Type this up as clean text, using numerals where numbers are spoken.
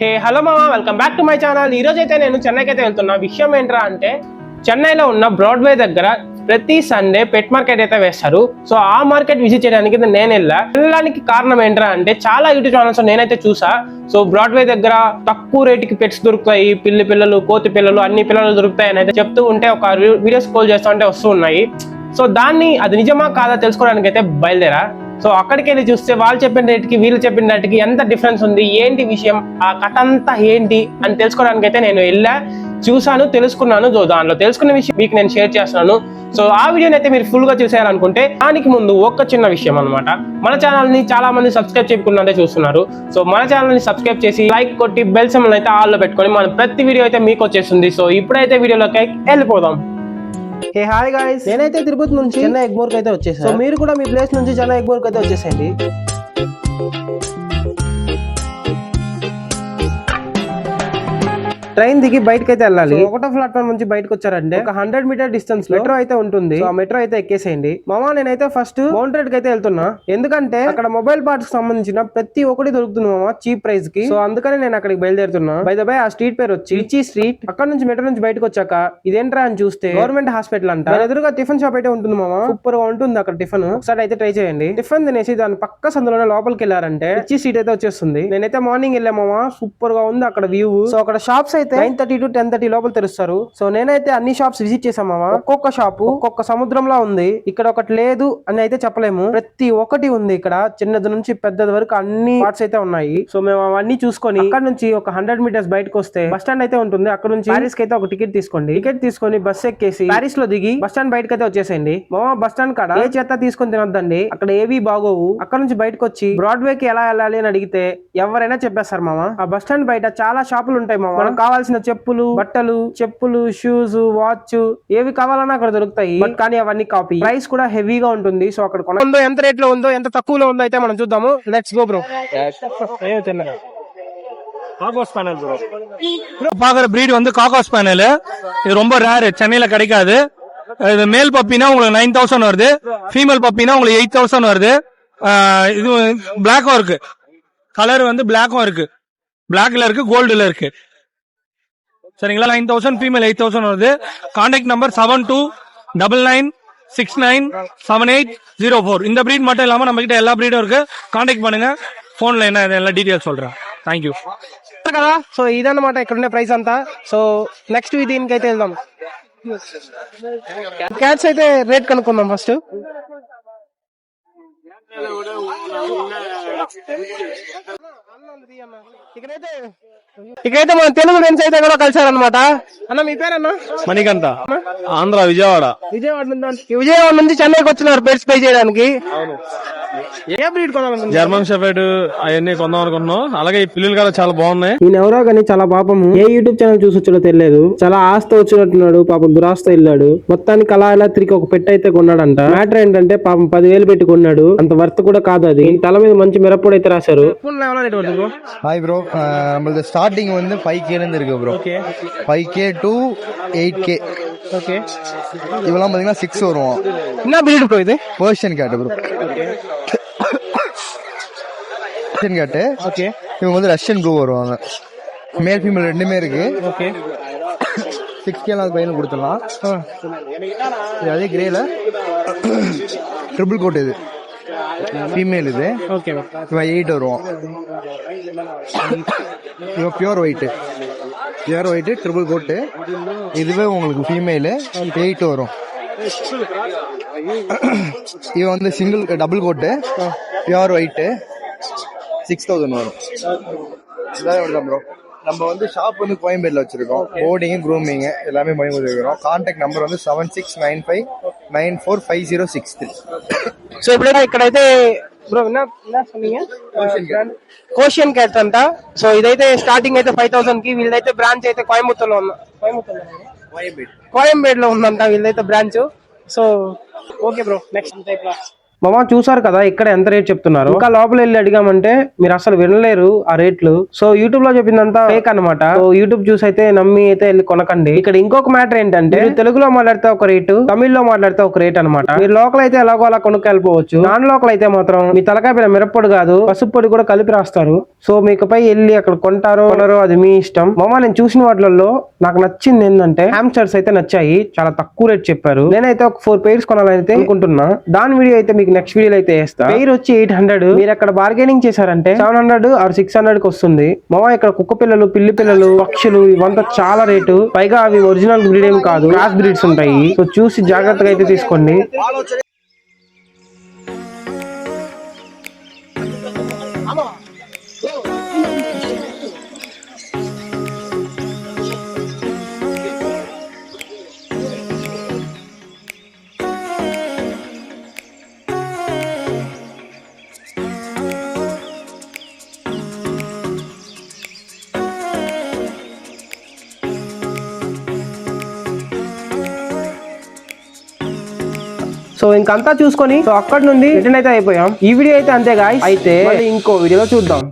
Hey hello మామా, welcome back to my channel. ఈ రోజు అయితే నేను చెన్నైకి అయితే వెళ్తున్నా. విషయం ఏంట్రా అంటే చెన్నైలో ఉన్న బ్రాడ్వే దగ్గర ప్రతి సండే పెట్ మార్కెట్ అయితే వేస్తారు. సో ఆ మార్కెట్ విజిట్ చేయడానికి నేను వెళ్ళడానికి కారణం ఏంట్రా అంటే చాలా యూట్యూబ్ ఛానల్స్ నేనైతే చూసా. సో బ్రాడ్వే దగ్గర తక్కువ రేటుకి పెట్స్ దొరుకుతాయి, పిల్లలు, కోతి పిల్లలు, అన్ని పిల్లలు దొరుకుతాయి అని అయితే చెప్తూ ఉంటే ఒక వీడియో స్క్రోల్ చేస్తూ ఉంటే వస్తూ ఉన్నాయి. సో అది నిజమా కాదా తెలుసుకోవడానికి అయితే బయలుదేరా. సో అక్కడికి వెళ్ళి చూస్తే వాళ్ళు చెప్పిన రేటుకి వీళ్ళు చెప్పిన రేటుకి ఎంత డిఫరెన్స్ ఉంది, ఏంటి విషయం, ఆ కథ అంతా ఏంటి అని తెలుసుకోవడానికి అయితే నేను చూసాను, తెలుసుకున్నాను. సో దానిలో తెలుసుకున్న విషయం మీకు నేను షేర్ చేస్తున్నాను. సో ఆ వీడియోని అయితే మీరు ఫుల్ గా చూసేయాలనుకుంటే దానికి ముందు ఒక చిన్న విషయం అనమాట. మన ఛానల్ ని చాలా మంది సబ్స్క్రైబ్ చేయకుండా చూస్తున్నారు. సో మన ఛానల్ ని సబ్స్క్రైబ్ చేసి లైక్ కొట్టి బెల్ సింబల్ అయితే ఆల్ లో పెట్టుకొని మన ప్రతి వీడియో అయితే మీకు వచ్చేస్తుంది. సో ఇప్పుడైతే వీడియోలోకి వెళ్ళిపోదాం. హే హాయ్ గాయ్స్, నేనైతే తిరుపతి నుంచి చెన్నై ఎగ్మోర్కి అయితే వచ్చేసాను. సో మీరు కూడా మీ ప్లేస్ నుంచి చెన్నై ఎగ్మోర్కి అయితే వచ్చేసేయండి. ట్రైన్ దిగి బయటకి అయితే వెళ్ళాలి. ఒకటో ప్లాట్ఫామ్ నుంచి బయటకు వచ్చారంటే ఒక 100 మీటర్ డిస్టెన్స్ మెట్రో అయితే ఉంటుంది. ఆ మెట్రో అయితే ఎక్కేసేయండి. మామా నేనైతే ఫస్ట్ మౌంటెడ్ కి అయితే వెళ్తున్నా, ఎందుకంటే అక్కడ మొబైల్ పార్ట్స్ సంబంధించిన ప్రతి ఒక్కటి దొరుకుతుంది మామా చీప్ ప్రైస్ కి. సో అందుకని నేను అక్కడికి బయలుదేరుతున్నా. బై ద బై ఆ స్ట్రీట్ పేరు వచ్చి రిచీ స్ట్రీట్. అక్కడ నుంచి మెట్రో నుంచి బయటకు వచ్చాక ఇదేంట్రా అని చూస్తే గవర్నమెంట్ హాస్పిటల్ అంట. ఎదురుగా టిఫిన్ షాప్ అయితే ఉంటుంది మామా, సూపర్ గా ఉంటుంది అక్కడ టిఫిన్. ఒకసారి అయితే ట్రై చేయండి. టిఫిన్ తినేసి దాని పక్క సందులోనే లోపలికి వెళ్ళారంటే రిచీ స్ట్రీట్ అయితే వచ్చేస్తుంది. నేనైతే మార్నింగ్ వెళ్ళా మామా, సూపర్ గా ఉంది అక్కడ వ్యూ. సో అక్కడ షాప్స్ అయితే 9:30 to 10:30 లోపల తెరుస్తారు. సో నేనైతే అన్ని షాప్స్ విజిట్ చేశాను మామ. ఒక్కొక్క షాపు ఒక్కొక్క సముద్రంలా ఉంది. ఇక్కడ ఒకటి లేదు అని అయితే చెప్పలేము, ప్రతి ఒక్కటి ఉంది ఇక్కడ. చిన్నది నుంచి పెద్దది వరకు అన్ని పార్ట్స్ అయితే ఉన్నాయి. సో మేము అవన్నీ చూసుకొని అక్కడ నుంచి ఒక 100 మీటర్స్ బయటకు వస్తే బస్ స్టాండ్ అయితే ఉంటుంది. అక్కడ నుంచి ప్యారిస్ కి అయితే ఒక టికెట్ తీసుకోండి. టికెట్ తీసుకొని బస్ ఎక్కేసి ప్యారిస్ లో దిగి బస్ స్టాండ్ బయటకు అయితే వచ్చేసేయండి మామ. బస్ స్టాండ్ కాడ ఏ చెత్త తీసుకొని తినొద్దండి, అక్కడ ఏవి బాగోవు. అక్కడ నుంచి బయటకు వచ్చి బ్రాడ్వే కి ఎలా వెళ్ళాలి అని అడిగితే ఎవరైనా చెప్పేస్తారు మామ. ఆ బస్ స్టాండ్ బయట చాలా షాపులు ఉంటాయి మామ. మనకు కావాల్సిన బట్టలు, చెప్పులు, షూస్, వాచ్ ఏవి కావాలన్నా అక్కడ దొరుకుతాయి. బట్ కానీ అవన్నీ కాపీ. ప్రైస్ కూడా హెవీగా ఉంటుంది. సో అక్కడ ఉందో, ఎంత రేట్ లో ఉందో, ఎంత తక్కువలో ఉందో అయితే మనం చూద్దాము. Let's go bro. காகாஸ் பேனல் ப்ரோ பாக்குற பிரீட் வந்து காகாஸ் பேனல். இது ரொம்ப ரேர், சென்னையில கிடைக்காது. இது மேல் பப்பினா உங்களுக்கு 9,000 வருது, ஃபீமேல் பப்பினா உங்களுக்கு 8,000 வருது. இது பிளாக்கும் இருக்கு, கலர் வந்து பிளாக்கும் இருக்கு, பிளாக்ல இருக்கு, கோல்டுல இருக்கு. சரிங்களா? 9,000 ஃபீமேல் 8,000 வருது. Contact number 7299697804. இந்த பிரீட் மட்டும் இல்லாம நம்ம கிட்ட எல்லா பிரீடும் இருக்கு. கான்டாக்ட் பண்ணுங்க, போன்ல என்ன எல்லா டீடைல்ஸ் சொல்றேன். థ్యాంక్ యూ కదా. సో ఇదన్నమాట ఇక్కడ ఉండే ప్రైస్ అంతా. సో నెక్స్ట్ దీనికి అయితే వెళ్దాం. క్యాట్స్ అయితే రేట్ కనుక్కుందాం ఫస్ట్. ఇక్కడైతే మన తెలుగు ఫ్రెండ్స్ అయితే కూడా కలిసారనమాట. అన్న మీ పేరన్నా? మణికంఠ, ఆంధ్ర, విజయవాడ నుంచి చెన్నైకి వచ్చినారు పెట్స్ పే చేయడానికి. ఏ బ్రీడ్ కొనాలనుకుంటున్నారు? జర్మన్ షెఫర్డ్ అవన్నీ కొందాం అనుకున్నాం. అలాగే ఈ పిల్లలు కూడా చాలా బాగున్నాయి. ఈయన ఎవరో కానీ చాలా పాపము ఏ యూట్యూబ్ ఛానల్ చూసి వచ్చాడో తెలియదు, చాలా ఆస్తి వచ్చినట్టున్నాడు. పాపం దురాస్తో వెళ్ళాడు. మొత్తానికి అలా తిరిగి ఒక పెట్ అయితే కొన్నాడంట. మ్యాటర్ ఏంటంటే పాపం 10,000 పెట్టి కొన్నాడు. అంత వర్త్ కూడా కాదు అది. తల మీద మంచి మిరప్పొడి అయితే రాశారు. ஹாய் ப்ரோ, நம்மளது ஸ்டார்டிங் வந்து 5K இருந்து இருக்கு bro. 5K to 8K. Okay, இவெல்லாம் பாத்தீங்கன்னா 6 வரும். என்ன பிரீட் ப்ரோ இது? Persian gate bro. Persian gate. Okay, இவங்க வந்து ரஷ்யன் ப்ளூ வருவாங்க. மேல் ஃபீமேல் ரெண்டுமே இருக்கு. ஓகே, 6K அது பையனுக்கு கொடுத்துடலாம். அதே கிரேல ட்ரிபிள் கோட் இது ஃபீமேல். இது ஓகே, இவன் 8 வருவான். இவன் பியூர் ஒயிட் ட்ரிபிள் கோட்டு. இதுவே உங்களுக்கு ஃபீமேலு 8 வரும். இவன் வந்து டபுள் கோட்டு பியூர் ஒயிட் 6,000 வரும். இதான் ப்ரோ. நம்ம வந்து ஷாப் வந்து கோயம்பேடுல வச்சிருக்கோம். போர்டிங், க்ரூமிங் எல்லாமே பண்ணி கொடுத்துருக்கோம். கான்டாக்ட் நம்பர் வந்து 7695945063. సో ఇక్కడైతే బ్రో என்ன சொன்னீங்க? కోషియన్ క్యాట్ అంట. సో ఇదైతే స్టార్టింగ్ అయితే 5,000 కి. వీళ్ళైతే బ్రాంచ్ అయితే కోయంబేడ్ లో ఉందంట వీళ్ళైతే branch. So okay bro, next మామ చూసారు కదా ఇక్కడ ఎంత రేట్ చెప్తున్నారు. ఇంకా లోపల వెళ్ళి అడిగామంటే మీరు అసలు వినలేరు ఆ రేట్లు. సో యూట్యూబ్ లో చెప్పిందంతా ఫేక్ అన్నమాట. సో యూట్యూబ్ చూసి అయితే నమ్మి అయితే వెళ్ళి కొనకండి. ఇక్కడ ఇంకొక మ్యాటర్ ఏంటంటే మీరు తెలుగులో మాట్లాడితే ఒక రేటు, తమిళ్లో మాట్లాడితే ఒక రేట్ అనమాట. మీరు లోకల్ అయితే ఎలాగో అలా కొనుక్కెళ్ళిపోవచ్చు. నాన్ లోకల్ అయితే మాత్రం మీ తలకాయ పైన మిరప్పొడి కాదు పసుపు పొడి కూడా కలిపి రాస్తారు. సో మీకు పై వెళ్ళి అక్కడ కొంటారో కొనరో అది మీ ఇష్టం. మామ నేను చూసిన వాటిల్లో నాకు నచ్చింది ఏంటంటే హ్యామ్స్టర్స్ అయితే నచ్చాయి. చాలా తక్కువ రేట్ చెప్పారు. నేనైతే ఒక 4 pairs కొనాలని అనుకుంటున్నా. దాని వీడియో అయితే మీకు నెక్స్ట్ వీడియో అయితే వేస్తా. పెయిర్ వచ్చి 800. మీరు అక్కడ బార్గెనింగ్ చేశారంటే 700 ఆర్ 600 కి వస్తుంది. మామ ఇక్కడ కుక్క పిల్లలు, పిల్లి పిల్లలు, పక్షులు ఇవంతా చాలా రేటు. పైగా అవి ఒరిజినల్ బ్రీడ్ ఏం కాదు, క్రాస్ బ్రీడ్స్ ఉంటాయి. సో చూసి జాగ్రత్తగా అయితే తీసుకోండి. సో ఇంకంతా చూసుకొని సో అక్కడ నుండి రిటర్న్ అయితే అయిపోయాం. ఈ వీడియో అయితే అంతే గాయ్స్. అయితే మళ్ళీ ఇంకో వీడియోలో చూద్దాం.